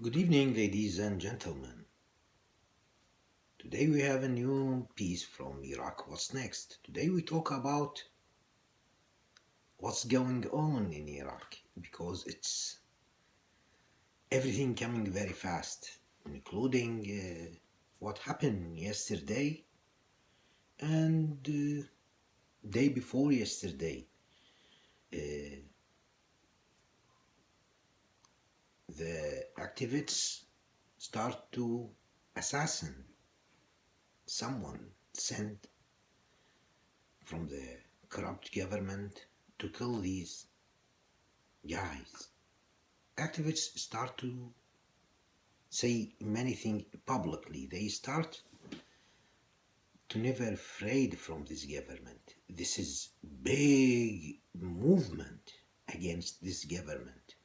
Good evening, ladies and gentlemen. Today we have a new piece from Iraq. What's next? Today we talk about what's going on in Iraq because it's everything coming very fast, including what happened yesterday and day before yesterday. Uh, the activists start to assassin someone sent from the corrupt government to kill these guys. Activists start to say many things publicly. They start to never afraid from this government. This is big movement against this government.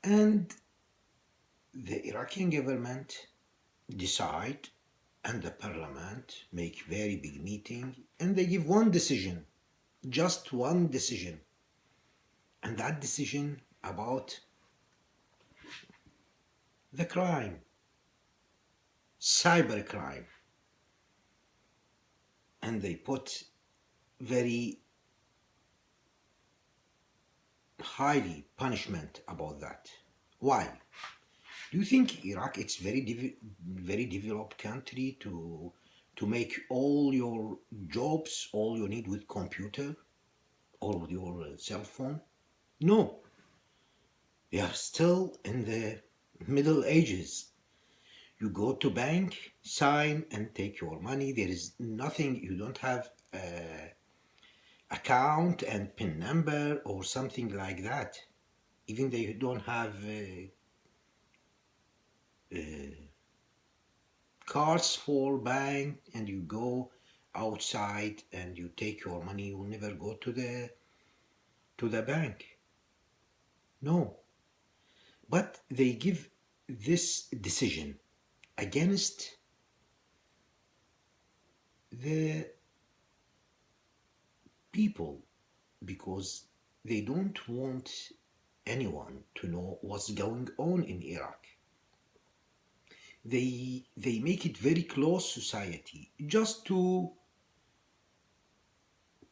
And the Iraqi government decide and the parliament make very big meeting and they give one decision, just one decision. And that decision about the crime, cybercrime. And they put very highly punishment about that. Why? Do you think Iraq it's very developed country to make all your jobs, all you need with computer or with your cell phone? No, we are still in the Middle Ages. You go to bank, sign and take your money. There is nothing, you don't have account and PIN number or something like that. Even they don't have cards for bank and you go outside and you take your money, you never go to the bank. No. But they give this decision against the people because they don't want anyone to know what's going on in Iraq. They make it very close society just to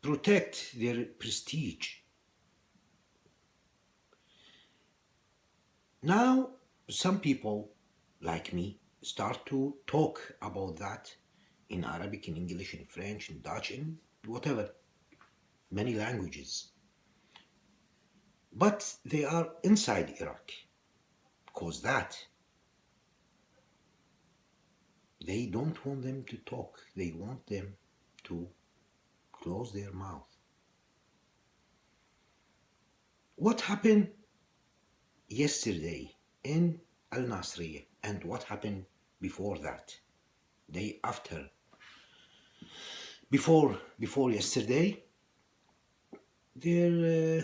protect their prestige. Now some people like me start to talk about that in Arabic, in English, in French, in Dutch, in whatever, many languages. But they are inside Iraq because that they don't want them to talk. They want them to close their mouth. What happened yesterday in Al Nasriya and what happened before that, day after, before yesterday, their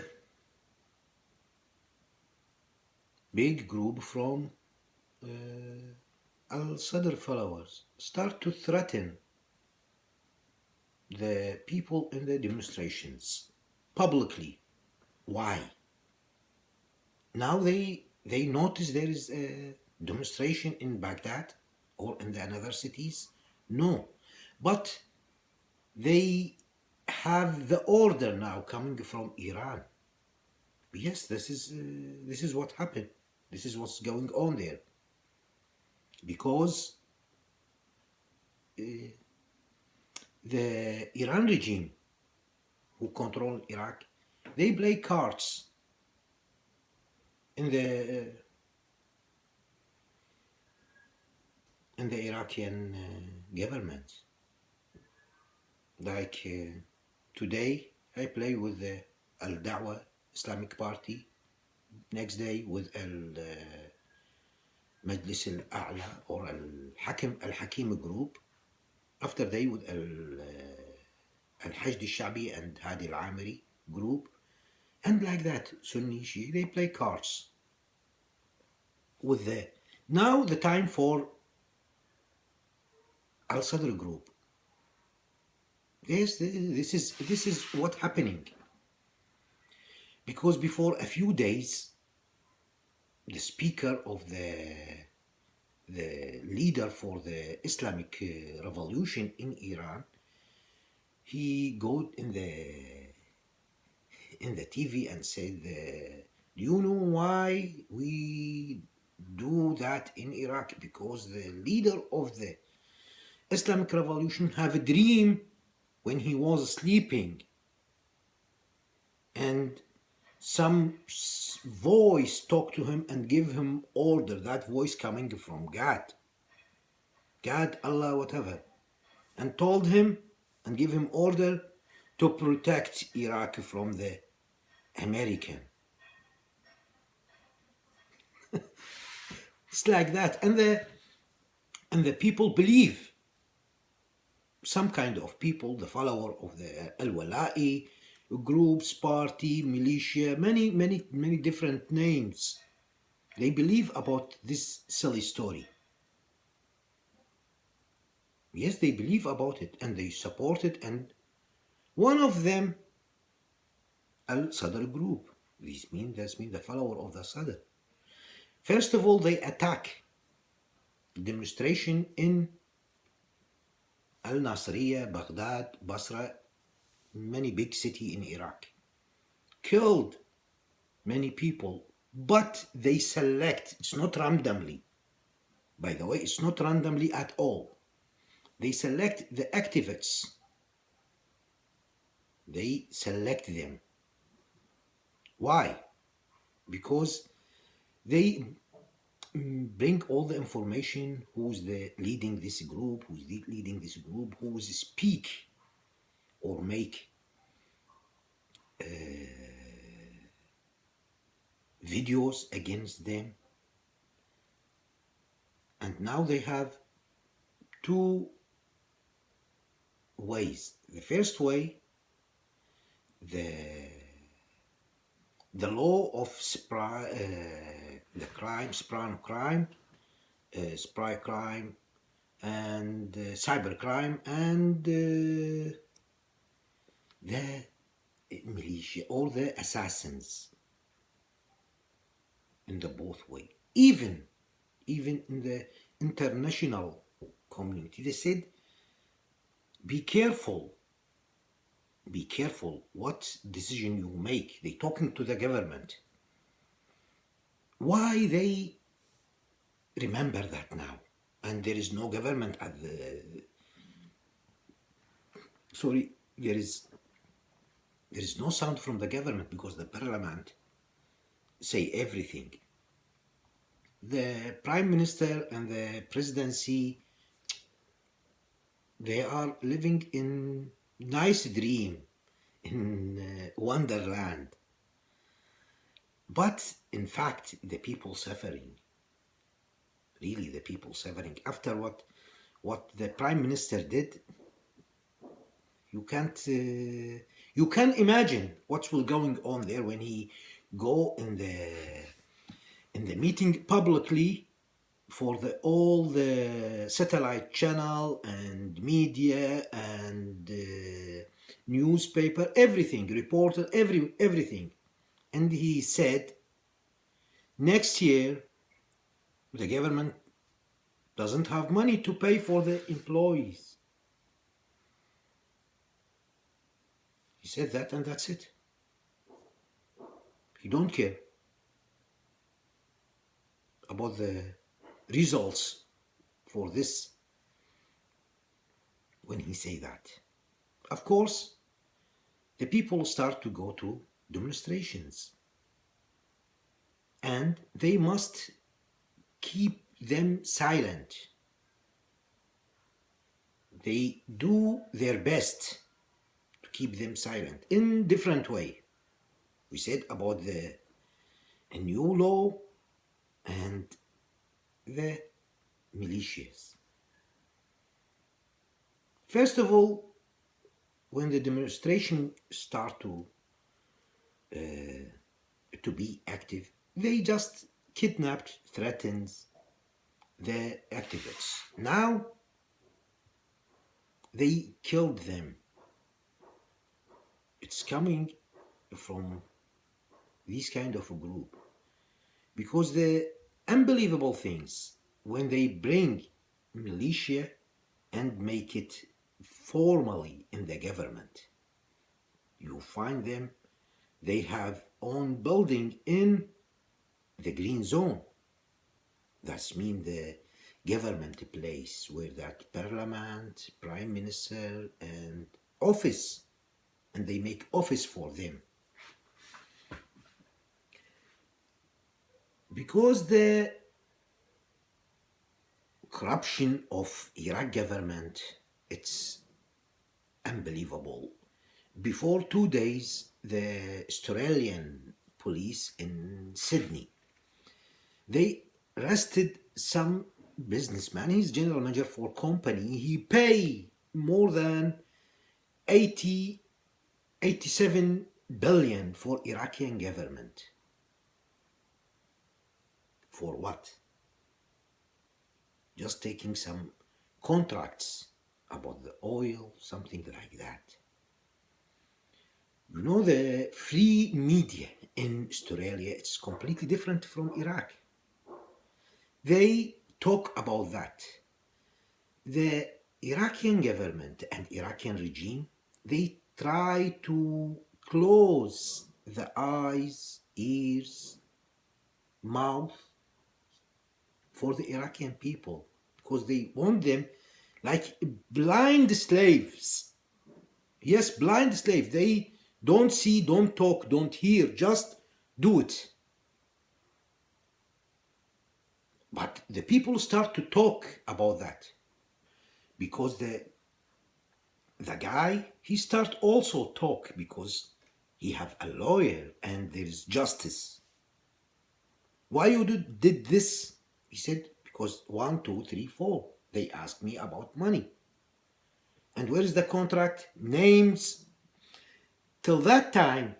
big group from Al-Sadr followers start to threaten the people in the demonstrations publicly. Why? Now they notice there is a demonstration in Baghdad or in the other cities. No, but they have the order now coming from Iran. Yes, this is what happened. This is what's going on there. Because the Iran regime who control Iraq, they play cards in the Iraqi government. Like today, I play with the Al Dawah Islamic Party. Next day with Al Majlis Al A'la or Al Hakim group. After day with Al Hashd Al Shabi and Hadi Al Amiri group. And like that, Sunni, Shia, they play cards with the. Now the time for Al Sadr group. Yes, this is what happening. Because before a few days, the speaker of the leader for the Islamic revolution in Iran, he go in the TV and said, "Do you know why we do that in Iraq? Because the leader of the Islamic revolution have a dream when he was sleeping, and some voice talked to him and give him order. That voice coming from God, Allah, whatever, and told him and give him order to protect Iraq from the American." It's like that, and the people believe. Some kind of people, the follower of the Al-Wala'i groups, party, militia, many different names. They believe about this silly story. Yes, they believe about it and they support it. And one of them, Al-Sadr group. This means the follower of the Sadr. First of all, they attack demonstration in Al-Nasiriyah, Baghdad, Basra, many big city in Iraq. Killed many people, but they select, it's not randomly. By the way, it's not randomly at all. They select the activists. They select them. Why? Because they bring all the information, who's leading this group, who's leading this group, who's speak or make videos against them. And now they have two ways. The first way, the law of the crime, spray crime, and cyber crime, and the militia or the assassins, in the both way. Even in the international community, they said, be careful what decision you make. They talking to the government. Why they remember that now? And there is no government at the... Sorry, there is no sound from the government because the parliament say everything. The prime minister and the presidency, they are living in nice dream, in wonderland. But in fact, the people suffering. Really, the people suffering. After what the prime minister did, you can imagine what will going on there when he go in the meeting publicly for all the satellite channel and media and newspaper, everything, reporter, everything. And he said, next year, the government doesn't have money to pay for the employees. He said that, and that's it. He don't care about the results for this when he say that. Of course, the people start to go to demonstrations, and they must keep them silent. They do their best to keep them silent in different way. We said about a new law and the militias. First of all, when the demonstration start to be active, they just kidnapped, threatens the activists. Now they killed them. It's coming from this kind of a group. because the unbelievable things when they bring militia and make it formally in the government. You find them, they have own building in the green zone. That's mean the government place where that parliament, prime minister and office, and they make office for them. Because the corruption of Iraq government, it's unbelievable. Before 2 days, the Australian police in Sydney, they arrested some businessman. He's general manager for company. He pay more than 87 billion for Iraqi government. For what? Just taking some contracts about the oil, something like that. You know, the free media in Australia, it's completely different from Iraq. They talk about that. The Iraqi government and Iraqi regime, they try to close the eyes, ears, mouth for the Iraqi people because they want them like blind slaves. Yes, blind slaves. They don't see, don't talk, don't hear, just do it. But the people start to talk about that because the guy, he start also talk because he have a lawyer and there is justice. Why you did this? He said, because 1, 2, 3, 4. They asked me about money. And where is the contract? Names. Till that time,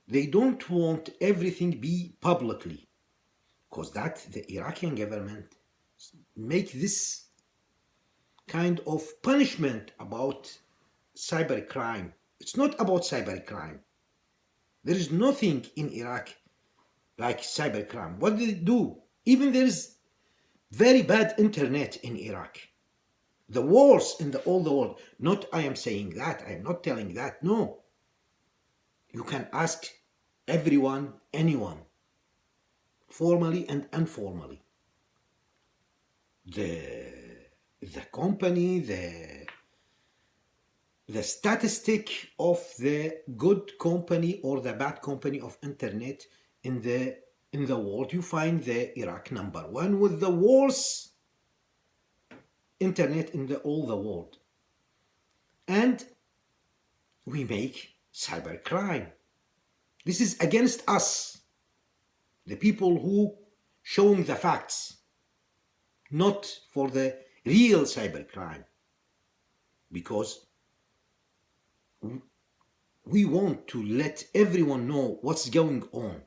they don't want everything be publicly. Because that the Iraqi government make this kind of punishment about cybercrime. It's not about cybercrime. There is nothing in Iraq like cybercrime. What did it do? Even there is very bad internet in Iraq. The worst in all the world. Not I am saying that. I am not telling that. No. You can ask everyone, anyone, formally and informally. The company, the statistic of the good company or the bad company of internet in the world, you find the Iraq #1 with the worst internet in all the world. And we make cybercrime. This is against us, the people who showing the facts, not for the real cybercrime, because we want to let everyone know what's going on,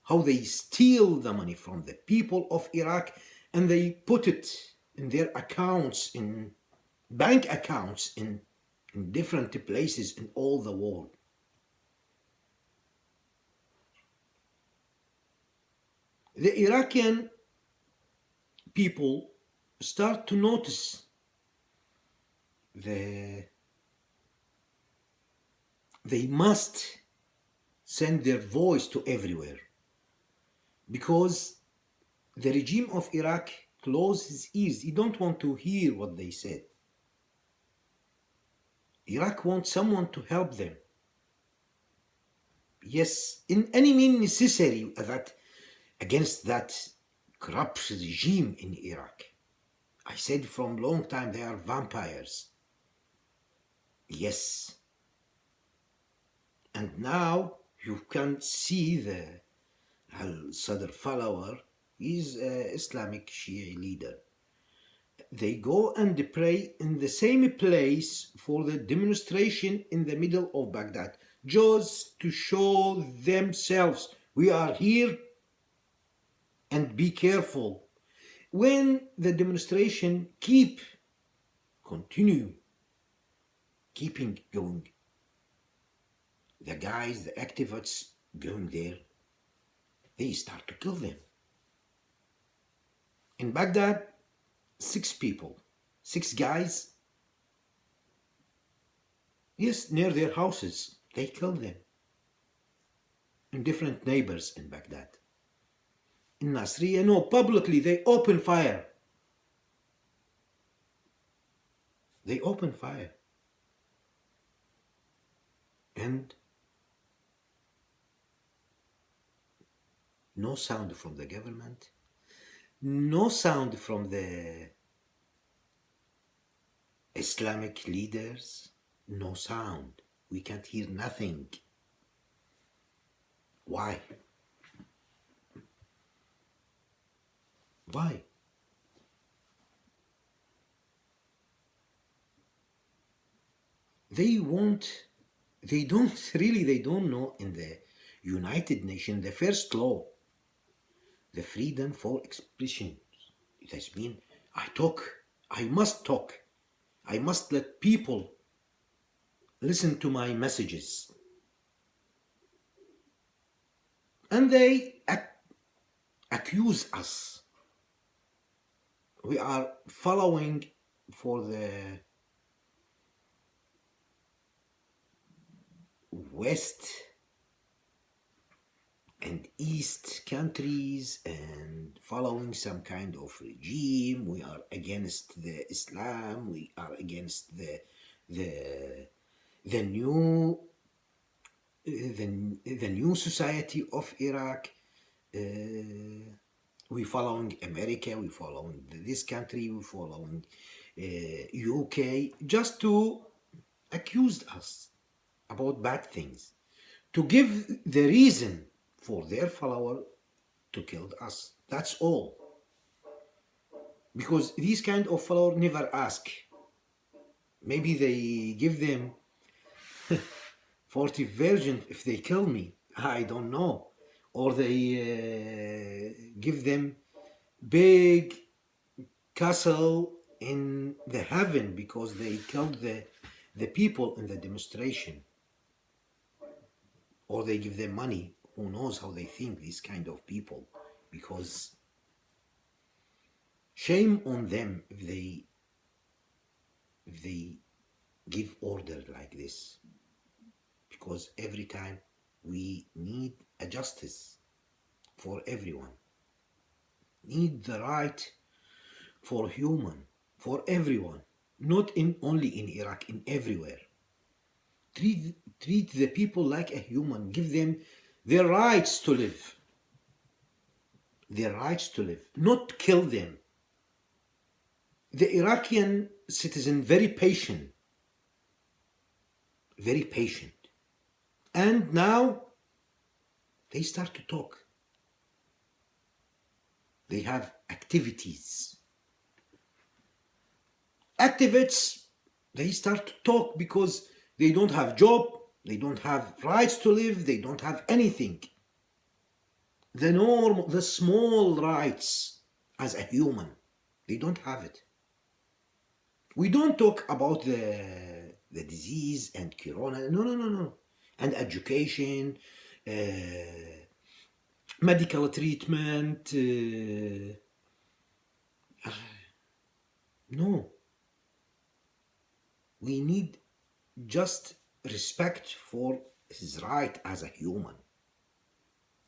how they steal the money from the people of Iraq and they put it in their accounts, in bank accounts in different places in all the world. The Iraqi people start to notice they must send their voice to everywhere, because the regime of Iraq closed his ears. He don't want to hear what they said. Iraq wants someone to help them. Yes, in any means necessary that against that corrupt regime in Iraq. I said from long time they are vampires. Yes. And now you can see the Al-Sadr follower, he's an Islamic Shia leader. They go and pray in the same place for the demonstration in the middle of Baghdad, just to show themselves, we are here and be careful. When the demonstration continue, keeping going, the guys, the activists going there, they start to kill them. In Baghdad, 6 people, 6 guys, yes, near their houses, they kill them. And different neighbors in Baghdad. In Nasriya, no, publicly they open fire. They open fire. And no sound from the government, no sound from the Islamic leaders, no sound. We can't hear nothing. Why? Why? They don't know in the United Nations, the first law, the freedom for expression. It has mean I must talk. I must let people listen to my messages. And they accuse us. We are following for the West and East countries and following some kind of regime. We are against the Islam. We are against the new society of Iraq. We following America. We following this country. We following UK, just to accuse us about bad things, to give the reason for their follower to kill us. That's all. Because these kind of follower never ask. Maybe they give them 40 virgins if they kill me. I don't know. Or they give them big castle in the heaven because they killed the people in the demonstration. Or they give them money. Who knows how they think, these kind of people. Because shame on them if they give order like this. Because every time we need a justice for everyone. Need the right for human, for everyone. Not only in Iraq, in everywhere. Treat the people like a human. Give them their rights to live. Their rights to live. Not kill them. The Iraqi citizen very patient. Very patient. And now they start to talk. They have activities. Activists, they start to talk because they don't have job, they don't have rights to live, they don't have anything. The small rights as a human, they don't have it. We don't talk about the disease and corona, no. And education, medical treatment, no. We need just respect for his right as a human.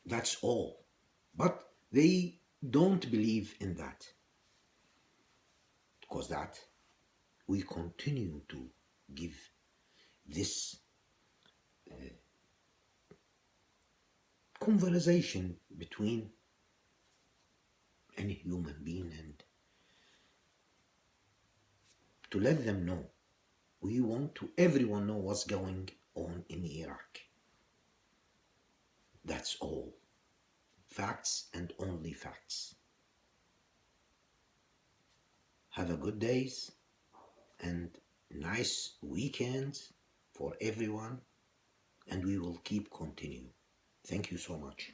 That's all. But they don't believe in that. Because that we continue to give this conversation between any human being and to let them know. We want to everyone know what's going on in Iraq. That's all. Facts and only facts. Have a good days and nice weekends for everyone, and we will keep continue. Thank you so much.